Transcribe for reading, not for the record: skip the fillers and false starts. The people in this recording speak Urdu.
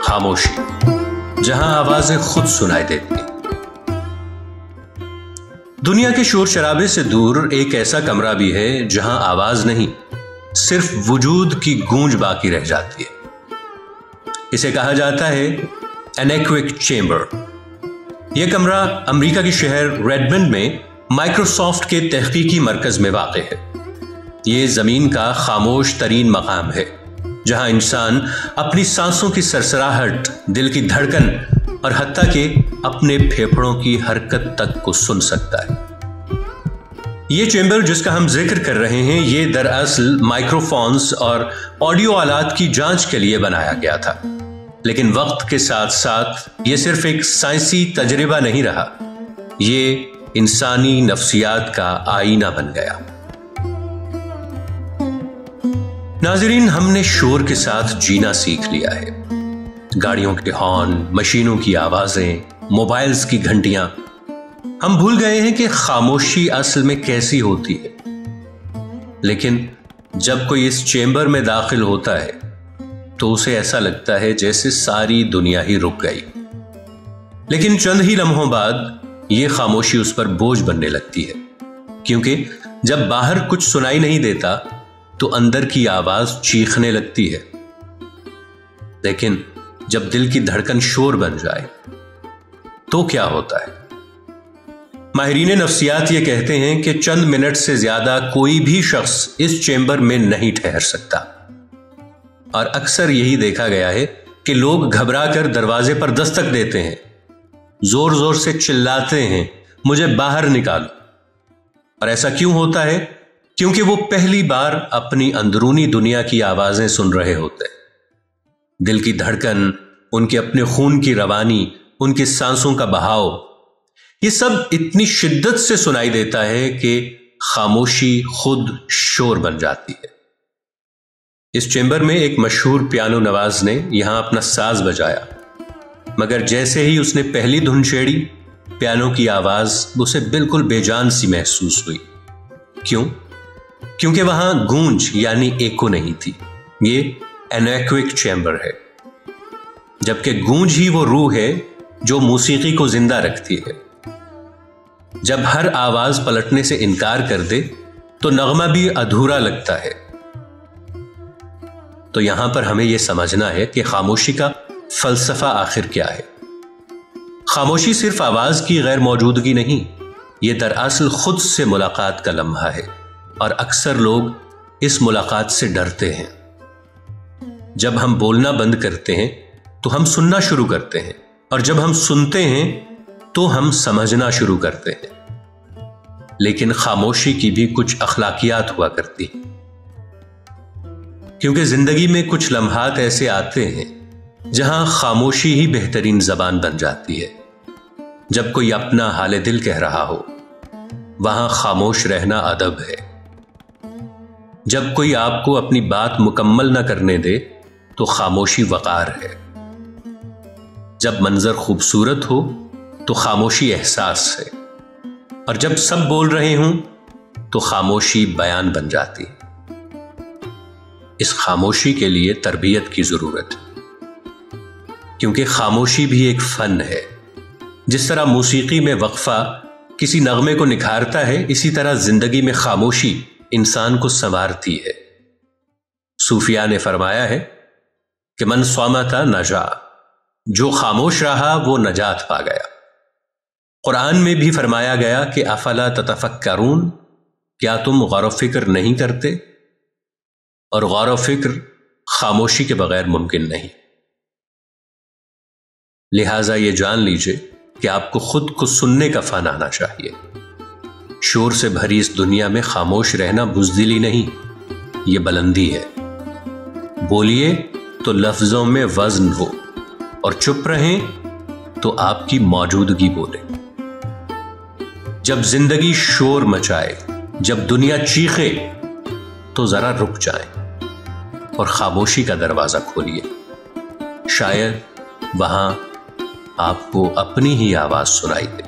خاموشی، جہاں آوازیں خود سنائی دیتی ہیں۔ دنیا کے شور شرابے سے دور ایک ایسا کمرہ بھی ہے جہاں آواز نہیں، صرف وجود کی گونج باقی رہ جاتی ہے۔ اسے کہا جاتا ہے انیکوک چیمبر۔ یہ کمرہ امریکہ کے شہر ریڈمنڈ میں مائکروسافٹ کے تحقیقی مرکز میں واقع ہے۔ یہ زمین کا خاموش ترین مقام ہے جہاں انسان اپنی سانسوں کی سرسراہٹ، دل کی دھڑکن اور حتیٰ کہ اپنے پھیپھڑوں کی حرکت تک کو سن سکتا ہے۔ یہ چیمبر جس کا ہم ذکر کر رہے ہیں، یہ دراصل مائکروفونز اور آڈیو آلات کی جانچ کے لیے بنایا گیا تھا، لیکن وقت کے ساتھ ساتھ یہ صرف ایک سائنسی تجربہ نہیں رہا، یہ انسانی نفسیات کا آئینہ بن گیا۔ ناظرین، ہم نے شور کے ساتھ جینا سیکھ لیا ہے۔ گاڑیوں کے ہارن، مشینوں کی آوازیں، موبائلز کی گھنٹیاں۔ ہم بھول گئے ہیں کہ خاموشی اصل میں کیسی ہوتی ہے۔ لیکن جب کوئی اس چیمبر میں داخل ہوتا ہے تو اسے ایسا لگتا ہے جیسے ساری دنیا ہی رک گئی۔ لیکن چند ہی لمحوں بعد یہ خاموشی اس پر بوجھ بننے لگتی ہے، کیونکہ جب باہر کچھ سنائی نہیں دیتا تو اندر کی آواز چیخنے لگتی ہے۔ لیکن جب دل کی دھڑکن شور بن جائے تو کیا ہوتا ہے؟ ماہرین نفسیات یہ کہتے ہیں کہ چند منٹ سے زیادہ کوئی بھی شخص اس چیمبر میں نہیں ٹھہر سکتا، اور اکثر یہی دیکھا گیا ہے کہ لوگ گھبرا کر دروازے پر دستک دیتے ہیں، زور زور سے چلاتے ہیں، مجھے باہر نکالو۔ اور ایسا کیوں ہوتا ہے؟ کیونکہ وہ پہلی بار اپنی اندرونی دنیا کی آوازیں سن رہے ہوتے ہیں۔ دل کی دھڑکن، ان کے اپنے خون کی روانی، ان کی سانسوں کا بہاؤ، یہ سب اتنی شدت سے سنائی دیتا ہے کہ خاموشی خود شور بن جاتی ہے۔ اس چیمبر میں ایک مشہور پیانو نواز نے یہاں اپنا ساز بجایا، مگر جیسے ہی اس نے پہلی دھن چھیڑی، پیانو کی آواز اسے بالکل بے جان سی محسوس ہوئی۔ کیوں؟ کیونکہ وہاں گونج یعنی ایکو نہیں تھی۔ یہ انیکوک چیمبر ہے، جبکہ گونج ہی وہ روح ہے جو موسیقی کو زندہ رکھتی ہے۔ جب ہر آواز پلٹنے سے انکار کر دے تو نغمہ بھی ادھورا لگتا ہے۔ تو یہاں پر ہمیں یہ سمجھنا ہے کہ خاموشی کا فلسفہ آخر کیا ہے۔ خاموشی صرف آواز کی غیر موجودگی نہیں، یہ دراصل خود سے ملاقات کا لمحہ ہے، اور اکثر لوگ اس ملاقات سے ڈرتے ہیں۔ جب ہم بولنا بند کرتے ہیں تو ہم سننا شروع کرتے ہیں، اور جب ہم سنتے ہیں تو ہم سمجھنا شروع کرتے ہیں۔ لیکن خاموشی کی بھی کچھ اخلاقیات ہوا کرتی ہیں، کیونکہ زندگی میں کچھ لمحات ایسے آتے ہیں جہاں خاموشی ہی بہترین زبان بن جاتی ہے۔ جب کوئی اپنا حال دل کہہ رہا ہو، وہاں خاموش رہنا ادب ہے۔ جب کوئی آپ کو اپنی بات مکمل نہ کرنے دے تو خاموشی وقار ہے۔ جب منظر خوبصورت ہو تو خاموشی احساس ہے، اور جب سب بول رہے ہوں تو خاموشی بیان بن جاتی ہے۔ اس خاموشی کے لیے تربیت کی ضرورت ہے، کیونکہ خاموشی بھی ایک فن ہے۔ جس طرح موسیقی میں وقفہ کسی نغمے کو نکھارتا ہے، اسی طرح زندگی میں خاموشی انسان کو سنوارتی ہے۔ صوفیاء نے فرمایا ہے کہ من صامت نجا، جو خاموش رہا وہ نجات پا گیا۔ قرآن میں بھی فرمایا گیا کہ افلا تتفکرون، کیا تم غور و فکر نہیں کرتے؟ اور غور و فکر خاموشی کے بغیر ممکن نہیں۔ لہٰذا یہ جان لیجئے کہ آپ کو خود کو سننے کا فن آنا چاہیے۔ شور سے بھری اس دنیا میں خاموش رہنا بزدلی نہیں، یہ بلندی ہے۔ بولیے تو لفظوں میں وزن ہو، اور چپ رہیں تو آپ کی موجودگی بولے۔ جب زندگی شور مچائے، جب دنیا چیخے، تو ذرا رک جائیں اور خاموشی کا دروازہ کھولیے۔ شاید وہاں آپ کو اپنی ہی آواز سنائی دے۔